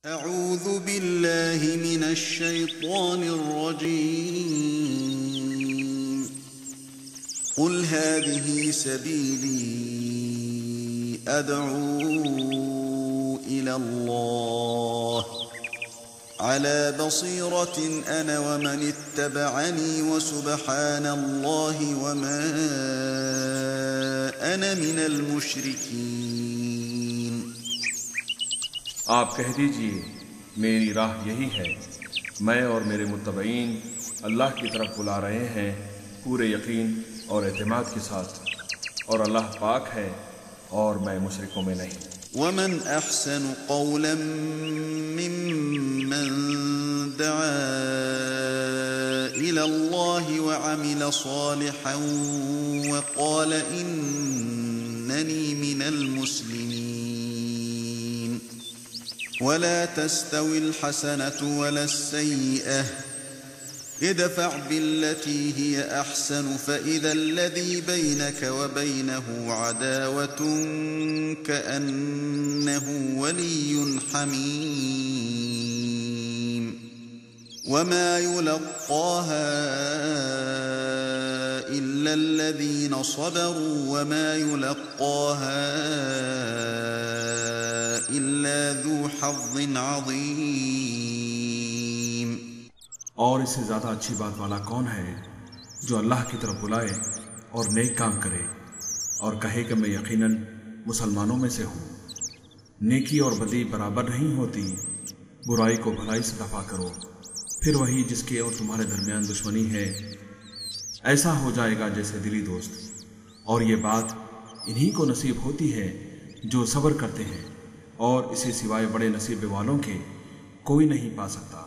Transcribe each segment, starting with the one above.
أعوذ بالله من الشيطان الرجيم قل هذه سبيلي أدعو إلى الله على بصيرة أنا ومن اتبعني وسبحان الله وما أنا من المشركين۔ آپ کہہ دیجئے میری راہ یہی ہے، میں اور میرے متبعین اللہ کی طرف بلا رہے ہیں پورے یقین اور اعتماد کے ساتھ، اور اللہ پاک ہے اور میں مشرکوں میں نہیں۔ ومن أحسن قولا ممن دعا إلى الله وعمل صالحا وقال إنني من المسلمين ولا تستوي الحسنة ولا السيئة ادفع بالتي هي أحسن فإذا الذي بينك وبينه عداوة كأنه ولي حميم وما يلقاها إلا الذين صبروا وما يلقاها إلا ذو حظ عظيم۔ اور اس سے زیادہ اچھی بات والا کون ہے جو اللہ کی طرف بلائے اور نیک کام کرے اور کہے کہ میں یقیناً مسلمانوں میں سے ہوں۔ نیکی اور بدی برابر نہیں ہوتی، برائی کو بھلائی سے دفع کرو، پھر وہی جس کے اور تمہارے درمیان دشمنی ہے ایسا ہو جائے گا جیسے دلی دوست، اور یہ بات انہی کو نصیب ہوتی ہے جو صبر کرتے ہیں، اور اسے سوائے بڑے نصیب والوں کے کوئی نہیں پا سکتا۔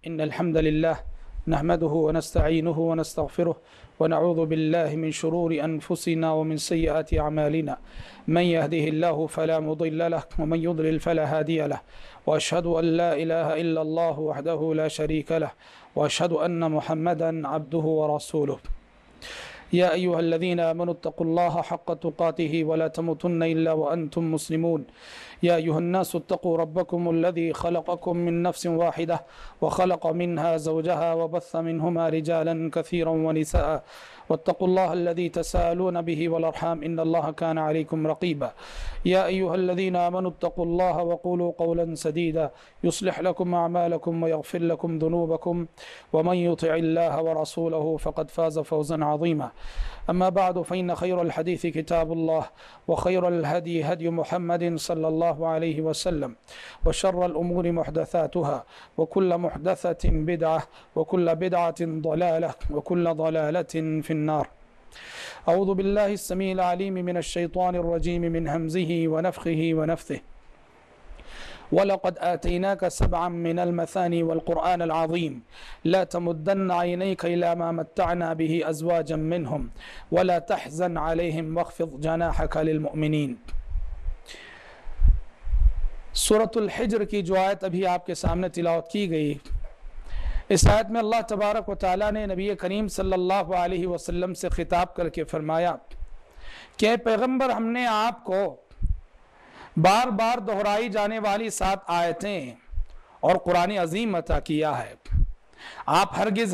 إن الحمد لله نحمده ونستعينه ونستغفره ونعوذ بالله من شرور أنفسنا ومن سيئات أعمالنا من يهده الله فلا مضل له ومن يضلل فلا هادي له وأشهد أن لا إله إلا الله وحده لا شريك له وأشهد أن محمدا عبده ورسوله۔ يا أيها الذين آمنوا اتقوا الله حق تقاته ولا تموتن إلا وأنتم مسلمون۔ يا أيها الناس اتقوا ربكم الذي خلقكم من نفس واحدة وخلق منها زوجها وبث منهما رجالا كثيرا ونساء واتقوا الله الذي تساءلون به والأرحام إن الله كان عليكم رقيبا۔ يا أيها الذين آمنوا اتقوا الله وقولوا قولا سديدا يصلح لكم أعمالكم ويغفر لكم ذنوبكم ومن يطع الله ورسوله فقد فاز فوزا عظيما۔ أما بعد فإن خير الحديث كتاب الله وخير الهدي هدي محمد صلى الله عليه وسلم وشر الأمور محدثاتها وكل محدثة بدعة وكل بدعة ضلالة وكل ضلالة في النار۔ أعوذ بالله السميع العليم من الشيطان الرجيم من همزه ونفخه ونفثه وَلَقَدْ آتَيْنَاكَ سَبْعًا مِّنَ الْمَثَانِي وَالْقُرْآنَ الْعَظِيمِ لَا تَمُدَّنَّ عَيْنَيْكَ إِلَى مَا مَتَّعْنَا بِهِ أَزْوَاجًا مِّنْهُمْ وَلَا تَحْزَنْ عَلَيْهِمْ وَاخْفِضْ جَنَاحَكَ لِلْمُؤْمِنِينَ۔ سورۃ الحجر کی جو آیت ابھی آپ کے سامنے تلاوت کی گئی، اس آیت میں اللہ تبارک و تعالیٰ نے نبی کریم صلی اللہ علیہ وسلم سے خطاب کر کے فرمایا کہ اے پیغمبر، ہم نے آپ کو بار بار دہرائی جانے والی 7 آیتیں اور قرآن عظیم عطا کیا ہے۔ آپ ہرگز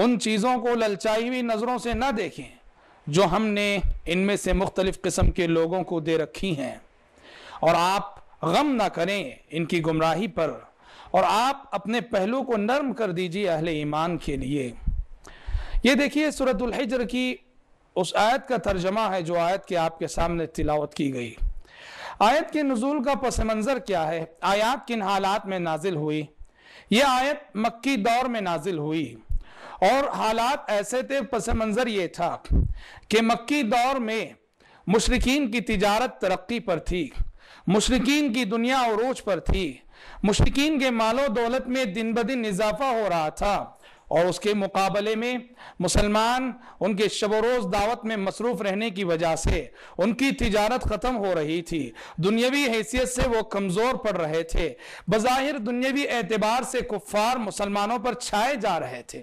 ان چیزوں کو للچائی ہوئی نظروں سے نہ دیکھیں جو ہم نے ان میں سے مختلف قسم کے لوگوں کو دے رکھی ہیں، اور آپ غم نہ کریں ان کی گمراہی پر، اور آپ اپنے پہلو کو نرم کر دیجئے اہل ایمان کے لیے۔ یہ دیکھیے سورۃ الحجر کی اس آیت کا ترجمہ ہے جو آیت کے آپ کے سامنے تلاوت کی گئی۔ آیت کے نزول کا پس منظر کیا ہے؟ آیات کن حالات میں نازل ہوئی؟ یہ آیت مکی دور میں نازل ہوئی، اور حالات ایسے تھے، پس منظر یہ تھا کہ مکی دور میں مشرکین کی تجارت ترقی پر تھی، مشرکین کی دنیا عروج پر تھی، مشرکین کے مال و دولت میں دن بدن اضافہ ہو رہا تھا، اور اس کے مقابلے میں مسلمان ان کے شب و روز دعوت میں مصروف رہنے کی وجہ سے ان کی تجارت ختم ہو رہی تھی، دنیاوی حیثیت سے وہ کمزور پڑ رہے تھے، بظاہر دنیاوی اعتبار سے کفار مسلمانوں پر چھائے جا رہے تھے۔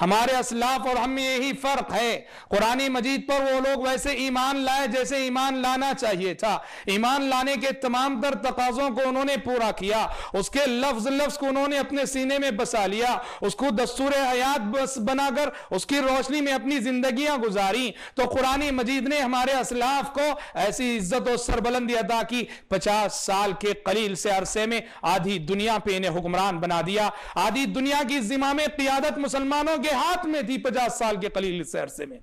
ہمارے اسلاف اور ہم میں یہی فرق ہے. قرآن مجید پر وہ لوگ ویسے ایمان لائے جیسے ایمان لانا چاہیے تھا. ایمان لانے کے تمام تر تقاضوں کو انہوں نے پورا کیا, اس کے لفظ لفظ کو انہوں نے اپنے سینے میں بسا لیا, اس کو دستور حیات بس بنا کر اس کی روشنی میں اپنی زندگیاں گزاری. تو قرآن مجید نے ہمارے اسلاف کو ایسی عزت و سربلندی عطا کی, 50 سال کے قلیل سے عرصے میں آدھی دنیا پہ انہیں حکمران بنا دیا. آدھی دنیا کی زمام قیادت مسلمانوں کے ہاتھ میں تھی 50 سال کے قلیل سے عرصے میں.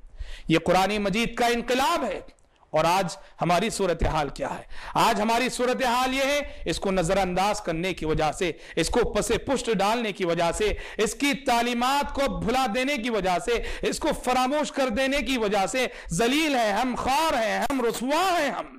یہ قرآن مجید کا انقلاب ہے. اور آج ہماری صورتحال کیا ہے؟ آج ہماری صورتحال یہ ہے, اس کو نظر انداز کرنے کی وجہ سے, اس کو پس پشت ڈالنے کی وجہ سے, اس کی تعلیمات کو بھلا دینے کی وجہ سے, اس کو فراموش کر دینے کی وجہ سے ذلیل ہیں ہم, خوار ہیں ہم, رسوا ہیں ہم.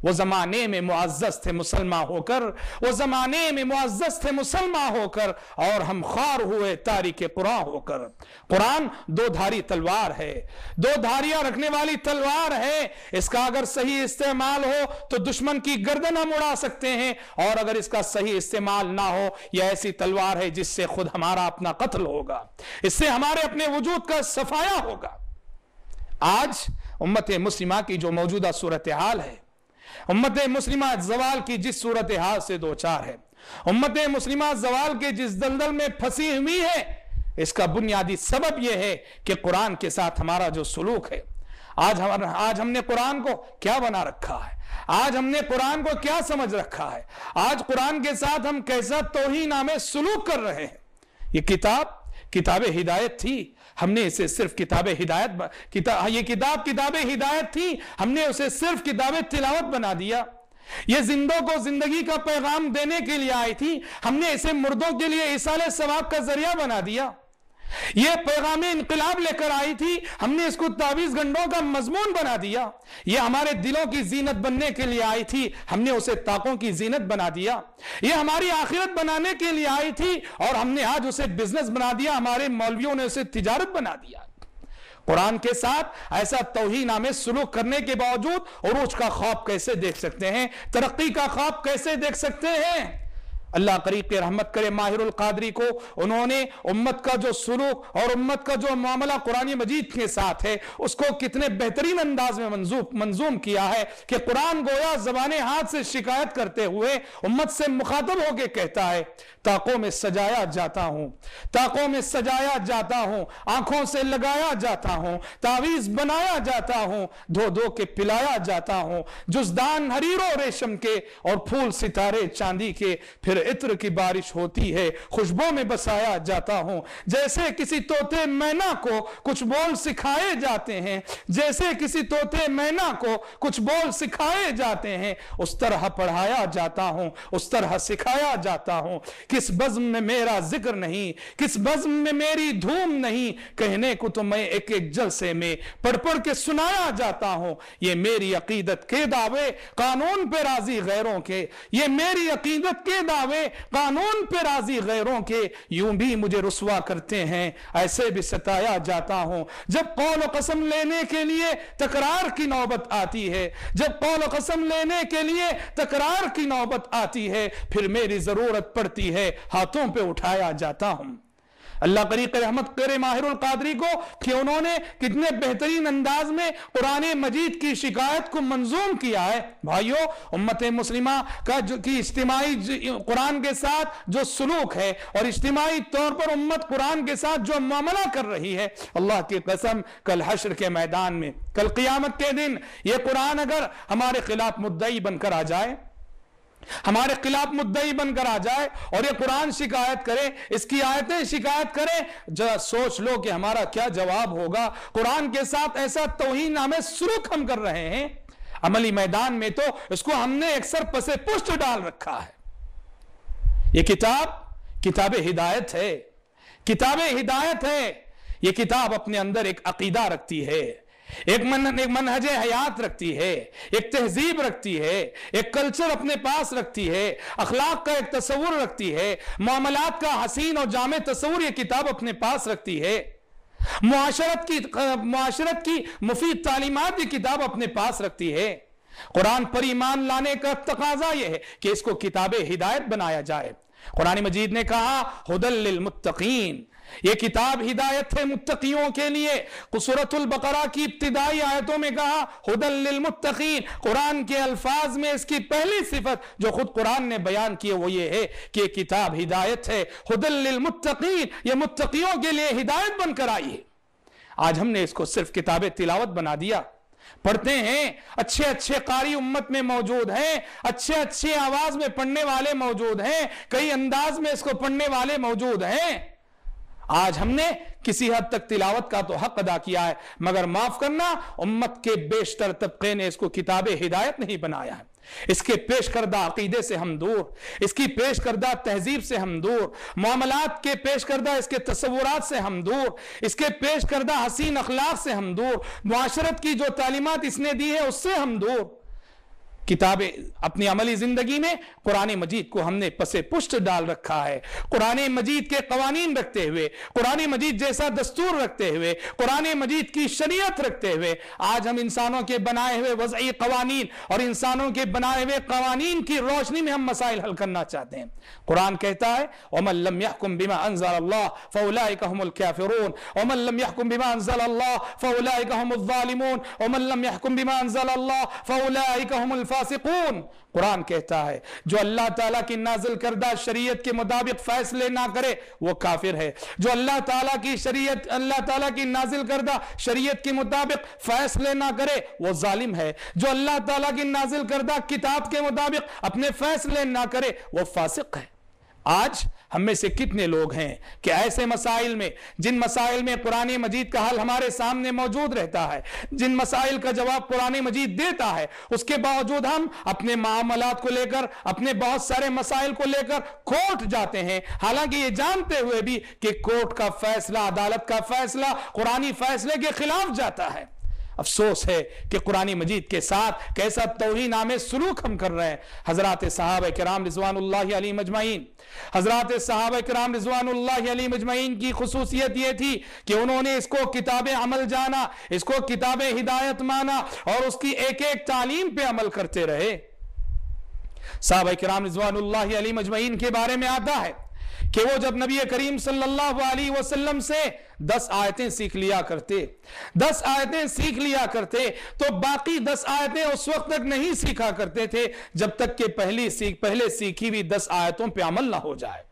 وہ زمانے میں معزز تھے مسلمان ہو کر, وہ زمانے میں معزز تھے مسلمان ہو کر, اور ہم خوار ہوئے تاریک قرآن ہو کر. قرآن دو دھاری تلوار ہے, دو دھاریاں رکھنے والی تلوار ہے. اس کا اگر صحیح استعمال ہو تو دشمن کی گردن ہم اڑا سکتے ہیں, اور اگر اس کا صحیح استعمال نہ ہو, یہ ایسی تلوار ہے جس سے خود ہمارا اپنا قتل ہوگا, اس سے ہمارے اپنے وجود کا صفایا ہوگا. آج امت مسلمہ کی جو موجودہ صورتحال ہے, امت مسلمہ زوال کی جس صورتحال سے دوچار ہے, امت مسلمہ زوال کے جس دلدل میں پھنسی ہوئی ہے, اس کا بنیادی سبب یہ ہے کہ قرآن کے ساتھ ہمارا جو سلوک ہے. آج ہم نے قرآن کو کیا بنا رکھا ہے, آج ہم نے قرآن کو کیا سمجھ رکھا ہے, آج قرآن کے ساتھ ہم کیسا توہین آمیز سلوک کر رہے ہیں. یہ کتاب ہدایت تھی, ہم نے اسے صرف یہ کتاب ہدایت تھی, ہم نے اسے صرف کتاب تلاوت بنا دیا. یہ زندوں کو زندگی کا پیغام دینے کے لیے آئی تھی, ہم نے اسے مردوں کے لیے ایصال ثواب کا ذریعہ بنا دیا. یہ پیغام انقلاب لے کر آئی تھی, ہم نے اس کو تعویذ گنڈوں کا مضمون بنا دیا. یہ ہمارے دلوں کی زینت بننے کے لیے آئی تھی, ہم نے اسے طاقوں کی زینت بنا دیا. یہ ہماری آخرت بنانے کے لیے آئی تھی, اور ہم نے آج اسے بزنس بنا دیا, ہمارے مولویوں نے اسے تجارت بنا دیا. قرآن کے ساتھ ایسا توہین آمیز سلوک کرنے کے باوجود عروج کا خواب کیسے دیکھ سکتے ہیں, ترقی کا خواب کیسے دیکھ سکتے ہیں؟ اللہ قریب کے رحمت کرے ماہر القادری کو, انہوں نے امت کا جو سلوک اور امت کا جو معاملہ قرآن مجید کے ساتھ ہے, اس کو کتنے بہترین انداز میں منظوم کیا ہے کہ قرآن گویا زبان ہاتھ سے شکایت کرتے ہوئے امت سے مخاطب ہو کے کہتا ہے, طاقوں میں سجایا جاتا ہوں, طاقوں میں سجایا جاتا ہوں, آنکھوں سے لگایا جاتا ہوں, تعویذ بنایا جاتا ہوں, دھو دھو کے پلایا جاتا ہوں, جزدان حریر و ریشم کے اور پھول ستارے چاندی کے, پھر عطر کی بارش ہوتی ہے, خوشبو میں بسایا جاتا ہوں. جیسے کسی طوطے مینا کو کچھ بول سکھائے جاتے ہیں, جیسے کسی طوطے مینا کو کچھ بول سکھائے جاتے ہیں, اس طرح پڑھایا جاتا ہوں, اس طرح سکھایا جاتا ہوں. کس بزم میں میرا ذکر نہیں, کس بزم میں میری دھوم نہیں, کہنے کو تو میں ایک ایک جلسے میں پڑھ پڑھ کے سنایا جاتا ہوں. یہ میری عقیدت کے دعوے قانون پہ راضی غیروں کے, یہ میری عقیدت کے دعوے قانون پہ راضی غیروں کے, یوں بھی مجھے رسوا کرتے ہیں, ایسے بھی ستایا جاتا ہوں. جب قول و قسم لینے کے لیے تکرار کی نوبت آتی ہے, جب قول و قسم لینے کے لیے تکرار کی نوبت آتی ہے, پھر میری ضرورت پڑتی ہے, ہاتھوں پہ اٹھایا جاتا ہوں. اللہ قریب رحمت کرے ماہر القادری کو کہ انہوں نے کتنے بہترین انداز میں قرآن مجید کی شکایت کو منظوم کیا ہے. بھائیو, امت مسلمہ کا کی اجتماعی قرآن کے ساتھ جو سلوک ہے, اور اجتماعی طور پر امت قرآن کے ساتھ جو معاملہ کر رہی ہے, اللہ کی قسم کل حشر کے میدان میں, کل قیامت کے دن, یہ قرآن اگر ہمارے خلاف مدعی بن کر آ جائے, ہمارے خلاف مدعی بن کر آ جائے, اور یہ قرآن شکایت کرے, اس کی آیتیں شکایت کرے, ذرا سوچ لو کہ ہمارا کیا جواب ہوگا. قرآن کے ساتھ ایسا توہین آمیز سلوک ہم کر رہے ہیں, عملی میدان میں تو اس کو ہم نے اکثر پسے پشت ڈال رکھا ہے. یہ کتاب ہدایت ہے, کتاب ہدایت ہے. یہ کتاب اپنے اندر ایک عقیدہ رکھتی ہے, ایک منہج حیات رکھتی ہے, ایک تہذیب رکھتی ہے, ایک کلچر اپنے پاس رکھتی ہے, اخلاق کا ایک تصور رکھتی ہے, معاملات کا حسین اور جامع تصور یہ کتاب اپنے پاس رکھتی ہے, معاشرت کی مفید تعلیمات یہ کتاب اپنے پاس رکھتی ہے. قرآن پر ایمان لانے کا تقاضا یہ ہے کہ اس کو کتاب ہدایت بنایا جائے. قرآن مجید نے کہا ہدی للمتقین, یہ کتاب ہدایت ہے متقیوں کے لیے۔ سورۃ البقرہ کی ابتدائی آیتوں میں کہا ھدی للمتقین، قرآن کے الفاظ میں اس کی پہلی صفت جو خود قرآن نے بیان کی وہ یہ ہے کہ کتاب ہدایت ہے، ھدی للمتقین، یہ متقیوں کے لیے ہدایت بن کر آئی ہے۔ آج ہم نے اس کو صرف کتاب تلاوت بنا دیا، پڑھتے ہیں، اچھے اچھے قاری امت میں موجود ہیں، اچھے اچھے آواز میں پڑھنے والے موجود ہیں، کئی انداز میں اس کو پڑھنے والے موجود ہیں۔ آج ہم نے کسی حد تک تلاوت کا تو حق ادا کیا ہے، مگر معاف کرنا امت کے بیشتر طبقے نے اس کو کتاب ہدایت نہیں بنایا ہے۔ اس کے پیش کردہ عقیدے سے ہم دور، اس کی پیش کردہ تہذیب سے ہم دور، معاملات کے پیش کردہ اس کے تصورات سے ہم دور، اس کے پیش کردہ حسین اخلاق سے ہم دور، معاشرت کی جو تعلیمات اس نے دی ہے اس سے ہم دور۔ کتاب اپنی عملی زندگی میں قرآن مجید کو ہم نے پس پشت ڈال رکھا ہے، قرآن مجید کے قوانین رکھتے ہوئے، قرآن مجید جیسا دستور رکھتے ہوئے، قرآن مجید کی شریعت رکھتے ہوئے آج ہم انسانوں کے بنائے ہوئے وضعی قوانین اور انسانوں کے بنائے ہوئے قوانین کی روشنی میں ہم مسائل حل کرنا چاہتے ہیں۔ قرآن کہتا ہے وَمَن لَّمْ يَحْكُم بِمَا أَنزَلَ اللَّهُ فَأُولَٰئِكَ هُمُ الْكَافِرُونَ وَمَن لَّمْ يَحْكُم بِمَا أَنزَلَ اللَّهُ فَأُولَٰئِكَ هُمُ الظَّالِمُونَ وَمَن لَّمْ يَحْكُم بِمَا أَنزَلَ اللَّهُ فَأُولَٰئِكَ هُمُ الْفَاسِقُونَ۔ قرآن کہتا ہے جو اللہ تعالیٰ کی نازل کردہ شریعت کے مطابق فیصلے نہ کرے وہ کافر ہے، جو اللہ تعالیٰ کی شریعت، اللہ تعالیٰ کی نازل کردہ شریعت کے مطابق فیصلے نہ کرے وہ ظالم ہے، جو اللہ تعالیٰ کی نازل کردہ کتاب کے مطابق اپنے فیصلے نہ کرے وہ فاسق ہے۔ آج ہم میں سے کتنے لوگ ہیں کہ ایسے مسائل میں، جن مسائل میں قرآن مجید کا حل ہمارے سامنے موجود رہتا ہے، جن مسائل کا جواب قرآن مجید دیتا ہے، اس کے باوجود ہم اپنے معاملات کو لے کر، اپنے بہت سارے مسائل کو لے کر کورٹ جاتے ہیں، حالانکہ یہ جانتے ہوئے بھی کہ کورٹ کا فیصلہ، عدالت کا فیصلہ قرآنی فیصلے کے خلاف جاتا ہے۔ افسوس ہے کہ قرآن مجید کے ساتھ کیسا توہین آمیز سلوک ہم کر رہے ہیں۔ حضرات صحابہ کرام رضوان اللہ علیہم اجمعین، حضرات صحابہ کرام رضوان اللہ علیہم اجمعین کی خصوصیت یہ تھی کہ انہوں نے اس کو کتاب عمل جانا، اس کو کتاب ہدایت مانا اور اس کی ایک ایک تعلیم پہ عمل کرتے رہے۔ صحابہ کرام رضوان اللہ علیہم اجمعین کے بارے میں آتا ہے کہ وہ جب نبی کریم صلی اللہ علیہ وسلم سے 10 آیتیں سیکھ لیا کرتے، 10 آیتیں سیکھ لیا کرتے تو باقی 10 آیتیں اس وقت تک نہیں سیکھا کرتے تھے جب تک کہ پہلے سیکھی ہوئی 10 آیتوں پہ عمل نہ ہو جائے،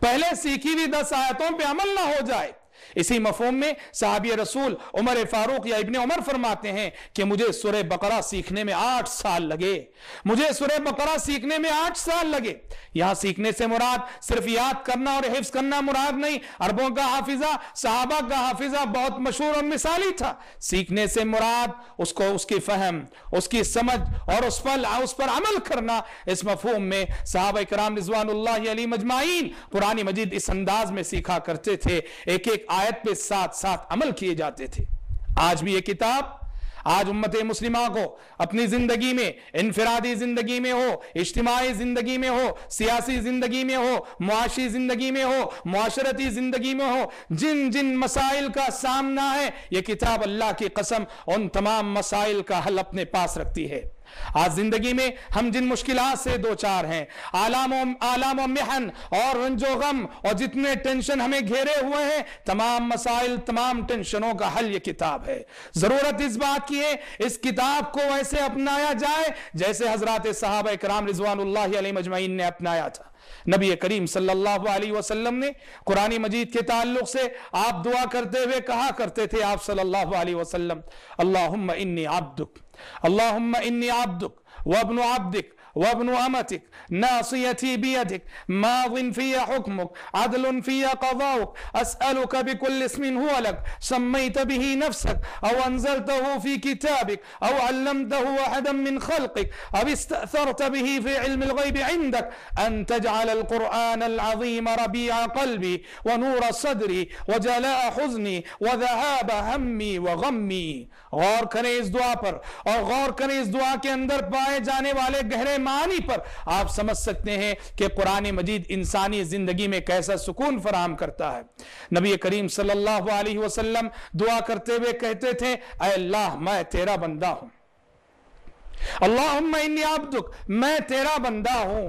پہلے سیکھی ہوئی 10 آیتوں پہ عمل نہ ہو جائے۔ اسی مفہوم میں صحابی رسول عمر فاروق یا ابن عمر فرماتے ہیں کہ مجھے سورہ بقرہ سیکھنے میں 8 سال لگے، مجھے سورہ بقرہ سیکھنے میں 8 سال لگے۔ یہاں سیکھنے سے مراد صرف یاد کرنا اور حفظ کرنا مراد نہیں، عربوں کا حافظہ، صحابہ کا حافظہ بہت مشہور اور مثالی تھا۔ سیکھنے سے مراد اس کی فہم، اس کی سمجھ اور اس پر عمل کرنا۔ اس مفہوم میں صحابہ کرام رضوان اللہ علیہم اجمعین قرآن مجید اس انداز میں سیکھا کرتے تھے، ایک ایک آیت پہ ساتھ ساتھ عمل کیے جاتے تھے۔ آج بھی یہ کتاب آج امت مسلمہ کو اپنی زندگی میں، انفرادی زندگی میں ہو، اجتماعی زندگی میں ہو، سیاسی زندگی میں ہو، معاشی زندگی میں ہو، معاشرتی زندگی میں ہو، جن جن مسائل کا سامنا ہے یہ کتاب اللہ کی قسم ان تمام مسائل کا حل اپنے پاس رکھتی ہے۔ آج زندگی میں ہم جن مشکلات سے دوچار ہیں، آلام و محن اور رنج و غم اور جتنے ٹینشن ہمیں گھیرے ہوئے ہیں، تمام مسائل، تمام ٹینشنوں کا حل یہ کتاب ہے۔ ضرورت اس بات کی ہے اس کتاب کو ویسے اپنایا جائے جیسے حضرات صحابہ کرام رضوان اللہ علیہم اجمعین نے اپنایا تھا۔ نبی کریم صلی اللہ علیہ وسلم نے قرآن مجید کے تعلق سے آپ دعا کرتے ہوئے کہا کرتے تھے، آپ صلی اللہ علیہ وسلم، اللہم انی عبدک، اللہم انی عبدک وابن عبدک وابن امتک ناصیتی بیدک ماض فی حکمک عدل فی قضاؤک اسألک بکل اسم هو لک سمیت به نفسک او انزلته فی کتابک او علمته احدا من خلقک او استأثرت به فی علم الغیب عندک ان تجعل القرآن العظیم ربیع قلبی ونور صدری وجلاء حزنی وذهاب ہمی وغمی۔ غور کریں اس دعا پر اور غور کریں اس دعا کے اندر پائے جانے والے گہرے معانی پر، آپ سمجھ سکتے ہیں کہ قرآن مجید انسانی زندگی میں کیسا سکون فراہم کرتا ہے۔ نبی کریم صلی اللہ علیہ وسلم دعا کرتے ہوئے کہتے تھے، اے اللہ میں تیرا بندہ ہوں، اللہم انی عبدک، میں تیرا بندہ ہوں،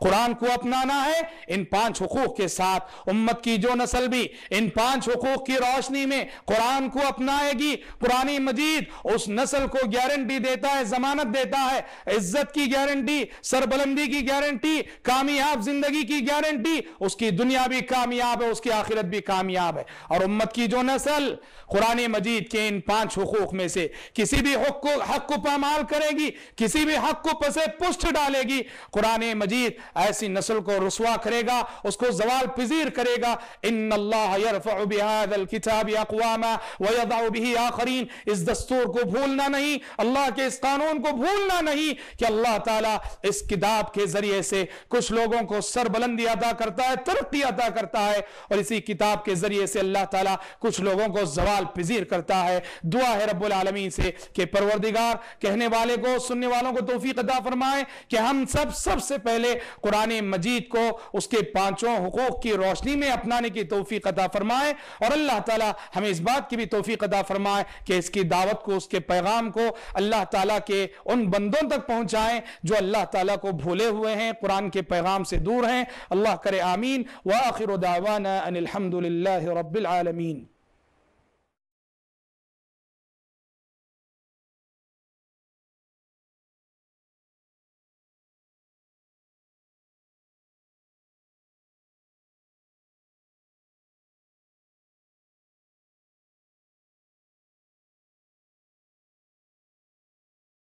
قرآن کو اپنانا ہے ان 5 حقوق کے ساتھ۔ امت کی جو نسل بھی ان 5 حقوق کی روشنی میں قرآن کو اپنائے گی، قرآن مجید اس نسل کو گارنٹی دیتا ہے، ضمانت دیتا ہے، عزت کی گارنٹی، سربلندی کی گارنٹی، کامیاب زندگی کی گارنٹی، اس کی دنیا بھی کامیاب ہے، اس کی آخرت بھی کامیاب ہے۔ اور امت کی جو نسل قرآن مجید کے ان 5 حقوق میں سے کسی بھی حق کو پامال کرے گی، کسی بھی حق کو پسے پشت ڈالے گی، قرآن مجید ایسی نسل کو رسوا کرے گا، اس کو زوال پذیر کرے گا۔ ان اللہ یرفع بهذا الكتاب اقواما ويضع به آخرین۔ اس دستور کو بھولنا نہیں، اللہ کے اس قانون کو بھولنا نہیں کہ اللہ تعالیٰ اس کتاب کے ذریعے سے کچھ لوگوں کو سربلندی عطا کرتا ہے، ترقی عطا کرتا ہے، اور اسی کتاب کے ذریعے سے اللہ تعالیٰ کچھ لوگوں کو زوال پذیر کرتا ہے۔ دعا ہے رب العالمین سے کہ پروردگار کہنے والے کو، سننے والوں کو توفیق عطا فرمائے کہ ہم سب سے پہلے قرآن مجید کو اس کے 5 حقوق کی روشنی میں اپنانے کی توفیق عطا فرمائے، اور اللہ تعالیٰ ہمیں اس بات کی بھی توفیق عطا فرمائے کہ اس کی دعوت کو، اس کے پیغام کو اللہ تعالیٰ کے ان بندوں تک پہنچائیں جو اللہ تعالیٰ کو بھولے ہوئے ہیں، قرآن کے پیغام سے دور ہیں۔ اللہ کرے آمین۔ وآخر دعوانا ان الحمد للہ رب العالمین۔